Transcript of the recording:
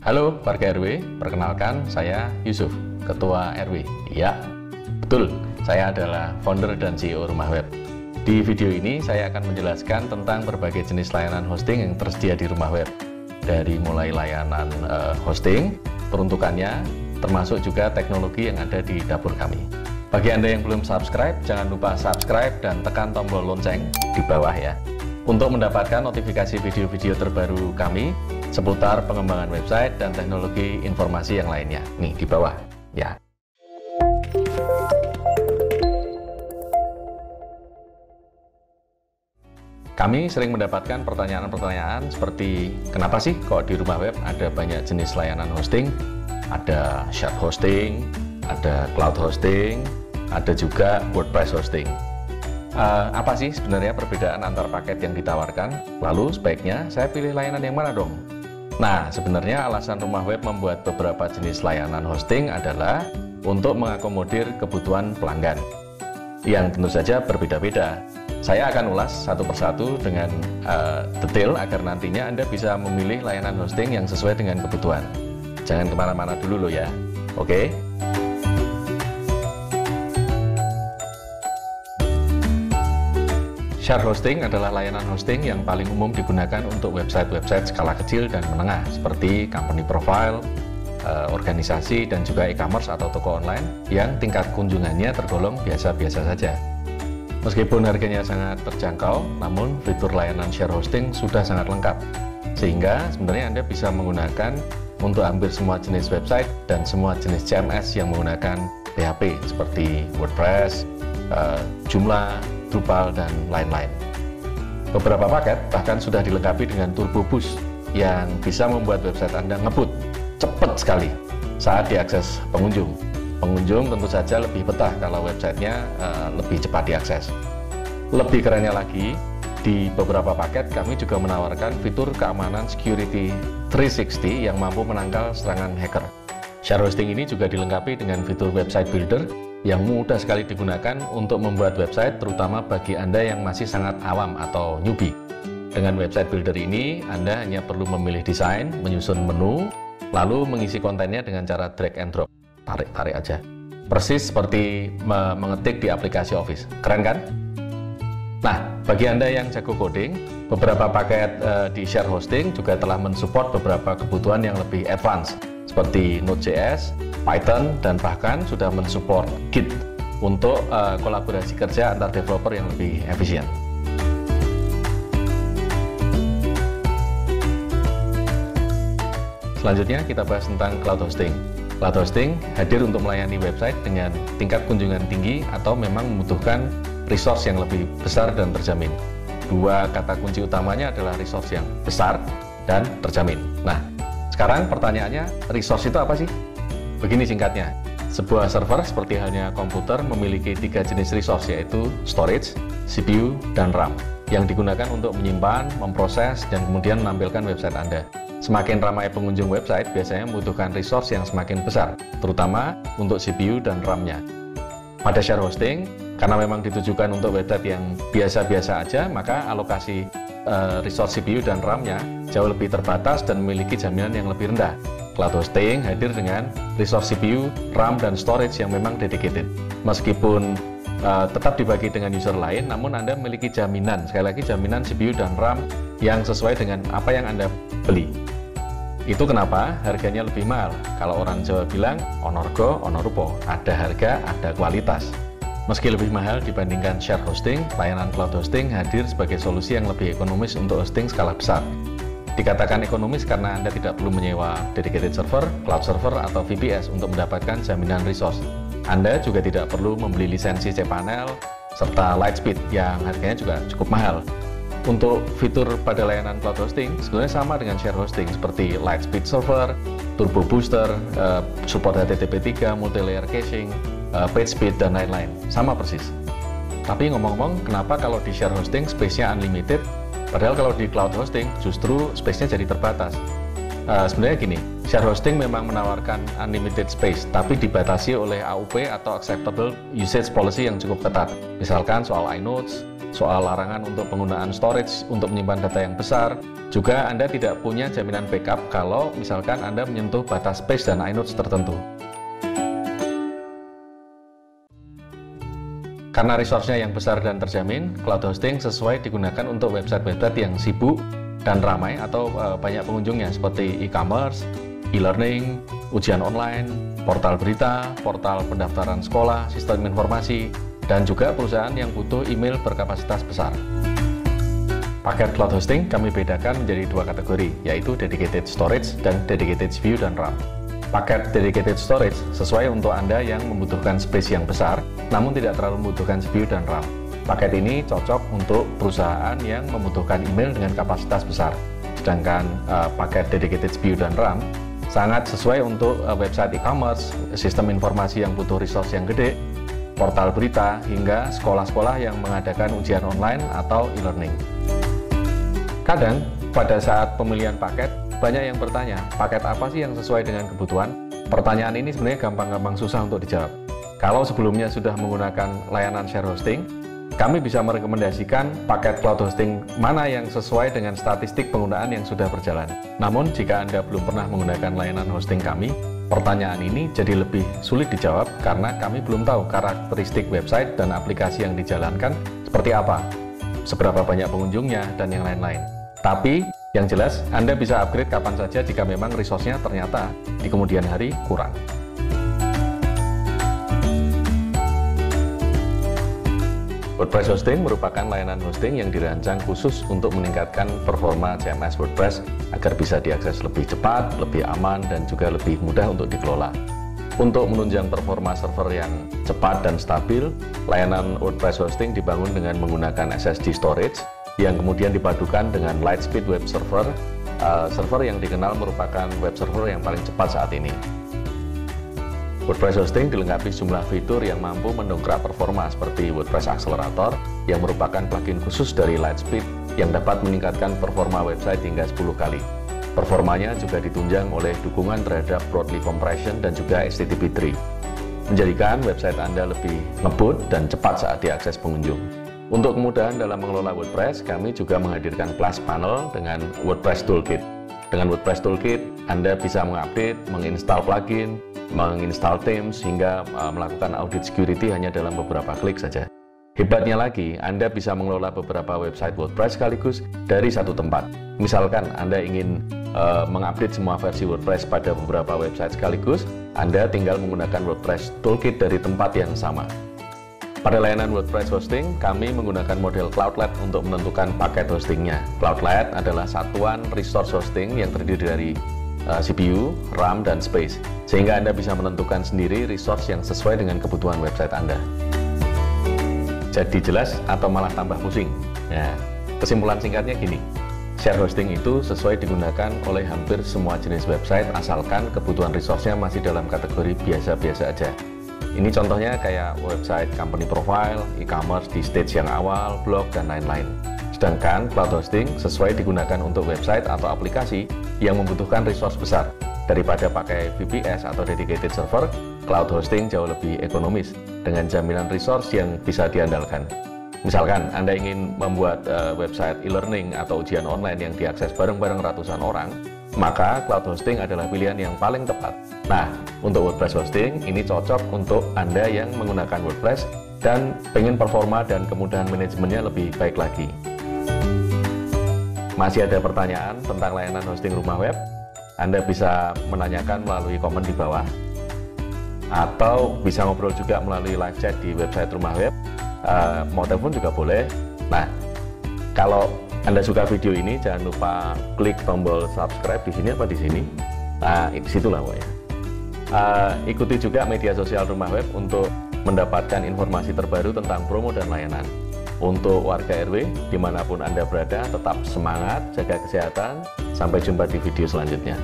Halo warga RW, perkenalkan saya Yusuf, Ketua RW. Ya, betul, saya adalah founder dan CEO Rumah Web. Di video ini saya akan menjelaskan tentang berbagai jenis layanan hosting yang tersedia di Rumah Web. Dari mulai layanan hosting, peruntukannya, termasuk juga teknologi yang ada di dapur kami. Bagi Anda yang belum subscribe, jangan lupa subscribe dan tekan tombol lonceng di bawah ya, untuk mendapatkan notifikasi video-video terbaru kami seputar pengembangan website dan teknologi informasi yang lainnya. Nih, di bawah, ya. Kami sering mendapatkan pertanyaan-pertanyaan seperti, kenapa sih kok di Rumah Web ada banyak jenis layanan hosting? Ada shared hosting, ada cloud hosting, ada juga WordPress hosting. Apa sih sebenarnya perbedaan antar paket yang ditawarkan? Lalu sebaiknya saya pilih layanan yang mana dong? Nah, sebenarnya alasan Rumah Web membuat beberapa jenis layanan hosting adalah untuk mengakomodir kebutuhan pelanggan yang tentu saja berbeda-beda. Saya akan ulas satu persatu dengan detail agar nantinya Anda bisa memilih layanan hosting yang sesuai dengan kebutuhan. Jangan kemana-mana dulu loh ya, oke? Shared hosting adalah layanan hosting yang paling umum digunakan untuk website-website skala kecil dan menengah seperti company profile, organisasi, dan juga e-commerce atau toko online yang tingkat kunjungannya tergolong biasa-biasa saja. Meskipun harganya sangat terjangkau, namun fitur layanan share hosting sudah sangat lengkap, sehingga sebenarnya Anda bisa menggunakan untuk hampir semua jenis website dan semua jenis CMS yang menggunakan PHP seperti WordPress, Joomla, Drupal, dan lain-lain. Beberapa paket bahkan sudah dilengkapi dengan Turbo Boost yang bisa membuat website Anda ngebut cepat sekali saat diakses pengunjung. Pengunjung tentu saja lebih betah kalau websitenya lebih cepat diakses. Lebih kerennya lagi, di beberapa paket kami juga menawarkan fitur keamanan Security 360 yang mampu menangkal serangan hacker. Share hosting ini juga dilengkapi dengan fitur website builder yang mudah sekali digunakan untuk membuat website, terutama bagi Anda yang masih sangat awam atau newbie. Dengan website builder ini, Anda hanya perlu memilih desain, menyusun menu, lalu mengisi kontennya dengan cara drag and drop. Tarik-tarik aja. Persis seperti mengetik di aplikasi Office. Keren kan? Nah, bagi Anda yang jago coding, beberapa paket di share hosting juga telah mensupport beberapa kebutuhan yang lebih advance, seperti Node.js, Python, dan bahkan sudah mensupport Git untuk kolaborasi kerja antar developer yang lebih efisien. Selanjutnya kita bahas tentang cloud hosting. Cloud hosting hadir untuk melayani website dengan tingkat kunjungan tinggi atau memang membutuhkan resource yang lebih besar dan terjamin. Dua kata kunci utamanya adalah resource yang besar dan terjamin. Nah, sekarang pertanyaannya, resource itu apa sih? Begini singkatnya, sebuah server seperti halnya komputer memiliki 3 jenis resource, yaitu storage, CPU, dan RAM, yang digunakan untuk menyimpan, memproses, dan kemudian menampilkan website Anda. Semakin ramai pengunjung website, biasanya membutuhkan resource yang semakin besar, terutama untuk CPU dan RAM-nya. Pada share hosting, karena memang ditujukan untuk website yang biasa-biasa aja, maka alokasi resource CPU dan RAM-nya jauh lebih terbatas dan memiliki jaminan yang lebih rendah. Cloud hosting hadir dengan resource CPU, RAM, dan storage yang memang dedicated. Meskipun tetap dibagi dengan user lain, namun Anda memiliki jaminan, sekali lagi jaminan CPU dan RAM yang sesuai dengan apa yang Anda beli. Itu kenapa harganya lebih mahal. Kalau orang Jawa bilang, onorgo, onorupo, ada harga, ada kualitas. Meski lebih mahal dibandingkan share hosting, layanan cloud hosting hadir sebagai solusi yang lebih ekonomis untuk hosting skala besar. Dikatakan ekonomis karena Anda tidak perlu menyewa dedicated server, cloud server, atau VPS untuk mendapatkan jaminan resource. Anda juga tidak perlu membeli lisensi cPanel serta Lightspeed yang harganya juga cukup mahal. Untuk fitur pada layanan cloud hosting sebenarnya sama dengan share hosting seperti Lightspeed server, Turbo Booster, support HTTP 3, multi-layer caching, page speed, dan lain-lain. Sama persis. Tapi ngomong-ngomong, kenapa kalau di share hosting space-nya unlimited, padahal kalau di cloud hosting justru space-nya jadi terbatas? Sebenarnya gini, share hosting memang menawarkan unlimited space, tapi dibatasi oleh AUP atau Acceptable Usage Policy yang cukup ketat. Misalkan soal inodes, soal larangan untuk penggunaan storage untuk menyimpan data yang besar. Juga Anda tidak punya jaminan backup kalau misalkan Anda menyentuh batas space dan inodes tertentu. Karena resource-nya yang besar dan terjamin, cloud hosting sesuai digunakan untuk website-website yang sibuk dan ramai atau banyak pengunjungnya seperti e-commerce, e-learning, ujian online, portal berita, portal pendaftaran sekolah, sistem informasi, dan juga perusahaan yang butuh email berkapasitas besar. Paket cloud hosting kami bedakan menjadi dua kategori, yaitu dedicated storage dan dedicated CPU dan RAM. Paket dedicated storage sesuai untuk Anda yang membutuhkan space yang besar, namun tidak terlalu membutuhkan CPU dan RAM. Paket ini cocok untuk perusahaan yang membutuhkan email dengan kapasitas besar. Sedangkan paket dedicated CPU dan RAM sangat sesuai untuk website e-commerce, sistem informasi yang butuh resource yang gede, portal berita, hingga sekolah-sekolah yang mengadakan ujian online atau e-learning. Kadang, pada saat pemilihan paket, banyak yang bertanya, paket apa sih yang sesuai dengan kebutuhan? Pertanyaan ini sebenarnya gampang-gampang susah untuk dijawab. Kalau sebelumnya sudah menggunakan layanan share hosting, kami bisa merekomendasikan paket cloud hosting mana yang sesuai dengan statistik penggunaan yang sudah berjalan. Namun, jika Anda belum pernah menggunakan layanan hosting kami, pertanyaan ini jadi lebih sulit dijawab karena kami belum tahu karakteristik website dan aplikasi yang dijalankan seperti apa, seberapa banyak pengunjungnya, dan yang lain-lain. Tapi, yang jelas, Anda bisa upgrade kapan saja jika memang resource-nya ternyata di kemudian hari kurang. WordPress Hosting merupakan layanan hosting yang dirancang khusus untuk meningkatkan performa CMS WordPress agar bisa diakses lebih cepat, lebih aman, dan juga lebih mudah untuk dikelola. Untuk menunjang performa server yang cepat dan stabil, layanan WordPress Hosting dibangun dengan menggunakan SSD storage yang kemudian dipadukan dengan Lightspeed Web Server, server yang dikenal merupakan web server yang paling cepat saat ini. WordPress Hosting dilengkapi sejumlah fitur yang mampu mendongkrak performa seperti WordPress Accelerator yang merupakan plugin khusus dari Lightspeed yang dapat meningkatkan performa website hingga 10 kali. Performanya juga ditunjang oleh dukungan terhadap Broadly Compression dan juga HTTP3, menjadikan website Anda lebih ngebut dan cepat saat diakses pengunjung. Untuk kemudahan dalam mengelola WordPress, kami juga menghadirkan Plus Panel dengan WordPress Toolkit. Dengan WordPress Toolkit, Anda bisa mengupdate, menginstal plugin, menginstal themes, hingga melakukan audit security hanya dalam beberapa klik saja. Hebatnya lagi, Anda bisa mengelola beberapa website WordPress sekaligus dari satu tempat. Misalkan Anda ingin mengupdate semua versi WordPress pada beberapa website sekaligus, Anda tinggal menggunakan WordPress Toolkit dari tempat yang sama. Pada layanan WordPress Hosting, kami menggunakan model Cloudlet untuk menentukan paket hostingnya. Cloudlet adalah satuan resource hosting yang terdiri dari CPU, RAM, dan space, sehingga Anda bisa menentukan sendiri resource yang sesuai dengan kebutuhan website Anda. Jadi jelas atau malah tambah pusing? Ya, kesimpulan singkatnya gini, share hosting itu sesuai digunakan oleh hampir semua jenis website asalkan kebutuhan resource-nya masih dalam kategori biasa-biasa aja. Ini contohnya kayak website company profile, e-commerce di stage yang awal, blog, dan lain-lain. Sedangkan cloud hosting sesuai digunakan untuk website atau aplikasi yang membutuhkan resource besar. Daripada pakai VPS atau dedicated server, cloud hosting jauh lebih ekonomis dengan jaminan resource yang bisa diandalkan. Misalkan Anda ingin membuat website e-learning atau ujian online yang diakses bareng-bareng ratusan orang, maka cloud hosting adalah pilihan yang paling tepat. Nah, untuk WordPress hosting, ini cocok untuk Anda yang menggunakan WordPress dan pengen performa dan kemudahan manajemennya lebih baik lagi. Masih ada pertanyaan tentang layanan hosting rumah web? Anda bisa menanyakan melalui komen di bawah, atau bisa ngobrol juga melalui live chat di website rumah web. Mau telepon juga boleh. Nah, kalau Anda suka video ini, jangan lupa klik tombol subscribe di sini apa di sini. Nah, di situlah pokoknya. Ikuti juga media sosial rumah web untuk mendapatkan informasi terbaru tentang promo dan layanan. Untuk warga RW, dimanapun Anda berada, tetap semangat, jaga kesehatan. Sampai jumpa di video selanjutnya.